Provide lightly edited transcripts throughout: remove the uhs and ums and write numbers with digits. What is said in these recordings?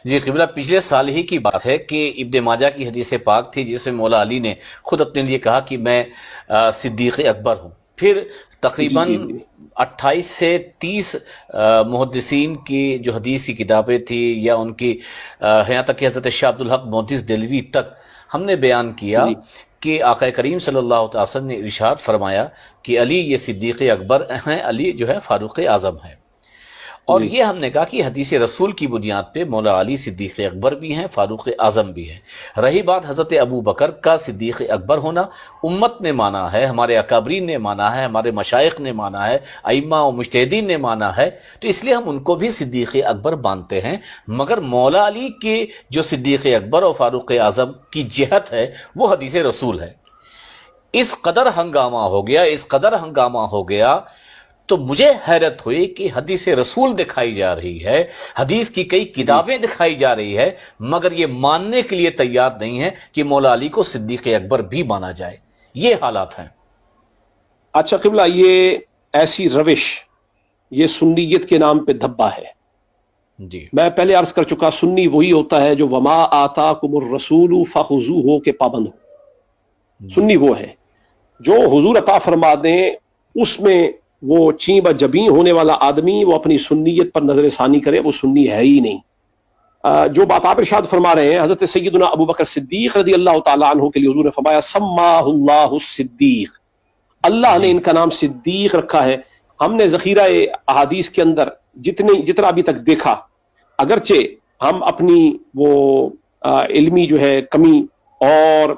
جی قبلہ، پچھلے سال ہی کی بات ہے کہ ابن ماجہ کی حدیث پاک تھی جس میں مولا علی نے خود اپنے لیے کہا کہ میں صدیق اکبر ہوں۔ پھر جی تقریباً جی جی 28 سے 30 محدثین کی جو حدیث کی کتابیں تھی یا ان کی یہاں تک کہ حضرت شاہ عبدالحق محدث دہلوی تک ہم نے بیان کیا جی کہ آقا کریم صلی اللہ تعالی وسلم نے ارشاد فرمایا کہ علی یہ صدیق اکبر ہیں، علی جو ہے فاروق اعظم ہے۔ اور جی یہ ہم نے کہا کہ حدیث رسول کی بنیاد پہ مولا علی صدیق اکبر بھی ہیں، فاروق اعظم بھی ہیں۔ رہی بات حضرت ابو بکر کا صدیق اکبر ہونا، امت نے مانا ہے، ہمارے اکابرین نے مانا ہے، ہمارے مشائخ نے مانا ہے، ائمہ و مجتہدین نے مانا ہے، تو اس لیے ہم ان کو بھی صدیق اکبر مانتے ہیں۔ مگر مولا علی کے جو صدیق اکبر اور فاروق اعظم کی جہت ہے وہ حدیث رسول ہے۔ اس قدر ہنگامہ ہو گیا، اس قدر ہنگامہ ہو گیا، تو مجھے حیرت ہوئی کہ حدیث رسول دکھائی جا رہی ہے، حدیث کی کئی جی کتابیں دکھائی جا رہی ہے، مگر یہ ماننے کے لیے تیار نہیں ہے کہ مولا علی کو صدیق اکبر بھی مانا جائے۔ یہ حالات ہیں۔ اچھا قبلہ، یہ ایسی روش یہ سنیت کے نام پہ دھبا ہے۔ جی میں پہلے عرض کر چکا، سنی وہی ہوتا ہے جو وما آتاکم الرسول فخذوہ کے پابند ہو۔ جی سنی وہ ہے جو حضور عطا فرما دیں اس میں وہ چیں ب جبیں ہونے والا آدمی وہ اپنی سنیت پر نظر ثانی کرے، وہ سنی ہے ہی نہیں۔ جو بات آپ ارشاد فرما رہے ہیں، حضرت سیدنا ابو بکر صدیق رضی اللہ تعالیٰ عنہ کے لیے حضور نے فرمایا سماہ اللہ الصدیق، اللہ نے جی ان کا نام صدیق رکھا ہے۔ ہم نے ذخیرہ احادیث کے اندر جتنا ابھی تک دیکھا، اگرچہ ہم اپنی وہ علمی جو ہے کمی اور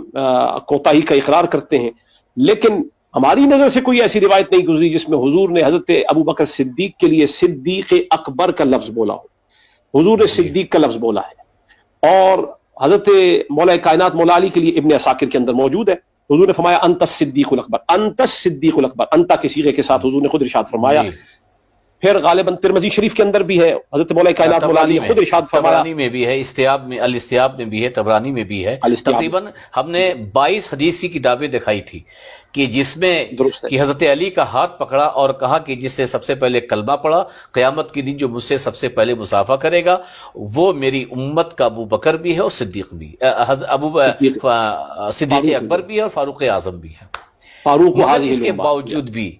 کوتاہی کا اقرار کرتے ہیں، لیکن ہماری نظر سے کوئی ایسی روایت نہیں گزری جس میں حضور نے حضرت ابو بکر صدیق کے لیے صدیق اکبر کا لفظ بولا ہو۔ حضور نے جی صدیق کا لفظ بولا ہے، اور حضرت مولا کائنات مولا علی کے لیے ابن عساکر کے اندر موجود ہے، حضور نے فرمایا انت الصدیق الاکبر، انت الصدیق الاکبر، انت کے صیغے کے ساتھ حضور نے خود ارشاد فرمایا۔ جی پھر غالباً ترمذی شریف کے اندر بھی ہے، حضرت مولا کائنات مولا علی تبرانی نے میں خود ارشاد فرمایا، تبرانی میں بھی ہے، استیاب میں الاستیاب میں بھی ہے، تبرانی میں بھی ہے۔ الاستیاب، تقریباً ہم نے 22 حدیث کی کتابیں دکھائی تھی کہ جس میں درست ہے۔ کہ حضرت علی کا ہاتھ پکڑا اور کہا کہ جس سے سب سے پہلے کلمہ پڑھا، قیامت کے دن جو مجھ سے سب سے پہلے مصافحہ کرے گا وہ میری امت کا ابو بکر بھی ہے اور صدیق بھی، صدیق صدیق فاروق اکبر بھی ہے اور فاروق اعظم بھی ہے۔ فاروق مگر حاضر اس کے الامہ، باوجود بھی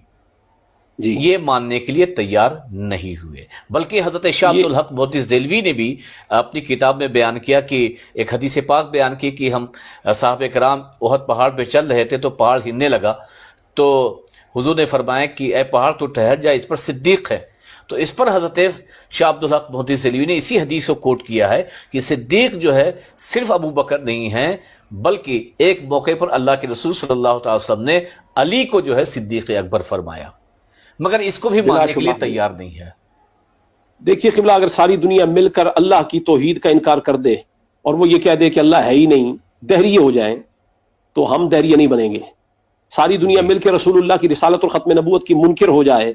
جی یہ ماننے کے لیے تیار نہیں ہوئے، بلکہ حضرت شاہ یہ عبدالحق محدث دہلوی نے بھی اپنی کتاب میں بیان کیا کہ ایک حدیث پاک بیان کی کہ ہم صحابہ کرام احد پہاڑ پہ چل رہے تھے تو پہاڑ ہلنے لگا، تو حضور نے فرمایا کہ اے پہاڑ تو ٹھہر جا، اس پر صدیق ہے۔ تو اس پر حضرت شاہ عبدالحق محدث دہلوی نے اسی حدیث کو کوٹ کیا ہے کہ صدیق جو ہے صرف ابو بکر نہیں ہے، بلکہ ایک موقع پر اللہ کے رسول صلی اللہ تعالی وسلم نے علی کو جو ہے صدیق اکبر فرمایا، مگر اس کو بھی بلا ماننے کے لیے شبہ ہے۔ تیار نہیں ہے۔ دیکھیے قبلہ، اگر ساری دنیا مل کر اللہ کی توحید کا انکار کر دے اور وہ یہ کہہ دے کہ اللہ ہے ہی نہیں، دہریے ہو جائیں، تو ہم دہریے نہیں بنیں گے۔ ساری دنیا جی مل کے رسول اللہ کی رسالت اور ختم نبوت کی منکر ہو جائے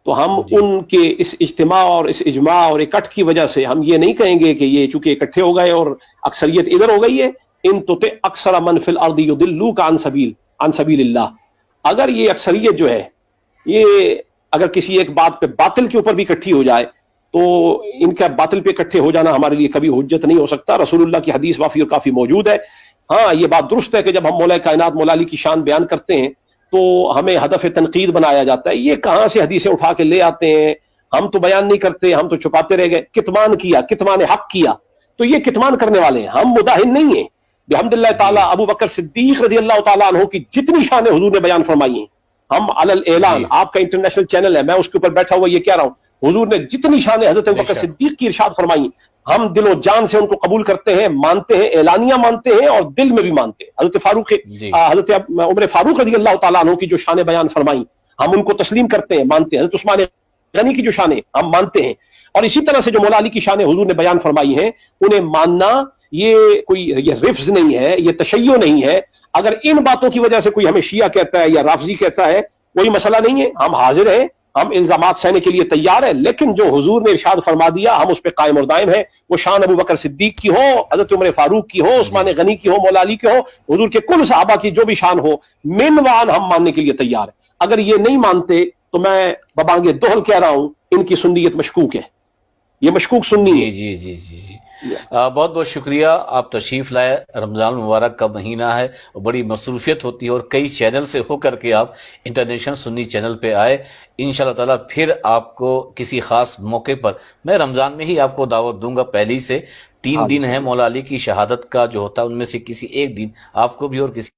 تو ہم جی ان کے اس اجتماع اور اس اجماع اور اکٹھ کی وجہ سے ہم یہ نہیں کہیں گے کہ یہ چونکہ اکٹھے ہو گئے اور اکثریت ادھر ہو گئی ہے، ان تو اکثر من فی الارض یضلوک عن سبیل اللہ۔ اگر یہ اکثریت جو ہے یہ اگر کسی ایک بات پہ باطل کے اوپر بھی اکٹھی ہو جائے تو ان کا باطل پہ اکٹھے ہو جانا ہمارے لیے کبھی حجت نہیں ہو سکتا۔ رسول اللہ کی حدیث وافی اور کافی موجود ہے۔ ہاں یہ بات درست ہے کہ جب ہم مولا کائنات مولا علی کی شان بیان کرتے ہیں تو ہمیں ہدف تنقید بنایا جاتا ہے، یہ کہاں سے حدیثیں اٹھا کے لے آتے ہیں، ہم تو بیان نہیں کرتے، ہم تو چھپاتے رہ گئے، کتمان کیا، کتمان حق کیا، تو یہ کتمان کرنے والے ہیں، ہم مداہن نہیں ہیں۔ بحمد اللہ جی تعالیٰ ابو بکر صدیق رضی اللہ تعالیٰ عنہ کی جتنی شانیں حضور نے بیان فرمائی ہیں، ہم علل اعلان، جی آپ کا انٹرنیشنل چینل ہے، میں اس کے اوپر بیٹھا ہوا یہ کہہ رہا ہوں، حضور نے جتنی شانیں حضرت ابو بے بکر شک صدیق کی ارشاد فرمائی ہم دل و جان سے ان کو قبول کرتے ہیں، مانتے ہیں، اعلانیہ مانتے ہیں اور دل میں بھی مانتے ہیں۔ جی حضرت عمر فاروق رضی اللہ تعالیٰ عنہ کی جو شانیں بیان فرمائی ہم ان کو تسلیم کرتے ہیں، مانتے ہیں۔ حضرت عثمان غنی کی جو شانیں ہم مانتے ہیں، اور اسی طرح سے جو مولا علی کی شانیں حضور نے بیان فرمائی ہیں انہیں ماننا یہ کوئی یہ رفض نہیں ہے، یہ تشیع نہیں ہے۔ اگر ان باتوں کی وجہ سے کوئی ہمیں شیعہ کہتا ہے یا رافضی کہتا ہے کوئی مسئلہ نہیں ہے، ہم حاضر ہیں، ہم الزامات سہنے کے لیے تیار ہیں، لیکن جو حضور نے ارشاد فرما دیا ہم اس پہ قائم اور دائم ہیں۔ وہ شان ابو بکر صدیق کی ہو، حضرت عمر فاروق کی ہو، جی عثمان غنی کی ہو، مولا علی کی ہو، حضور کے کل صحابہ کی جو بھی شان ہو، من وان ہم ماننے کے لیے تیار ہیں۔ اگر یہ نہیں مانتے تو میں ببانگ دوہل کہہ رہا ہوں ان کی سنیت مشکوک ہے۔ یہ مشکوک سنی جی ہے. جی جی جی جی بہت بہت شکریہ، آپ تشریف لائے. رمضان المبارک کا مہینہ ہے اور بڑی مصروفیت ہوتی ہے، اور کئی چینل سے ہو کر کے آپ انٹرنیشنل سنی چینل پہ آئے. انشاءاللہ تعالیٰ پھر آپ کو کسی خاص موقع پر، میں رمضان میں ہی آپ کو دعوت دوں گا پہلی سے. 3 دن ہے مولا علی کی شہادت کا جو ہوتا ہے، ان میں سے کسی ایک دن آپ کو بھی اور کسی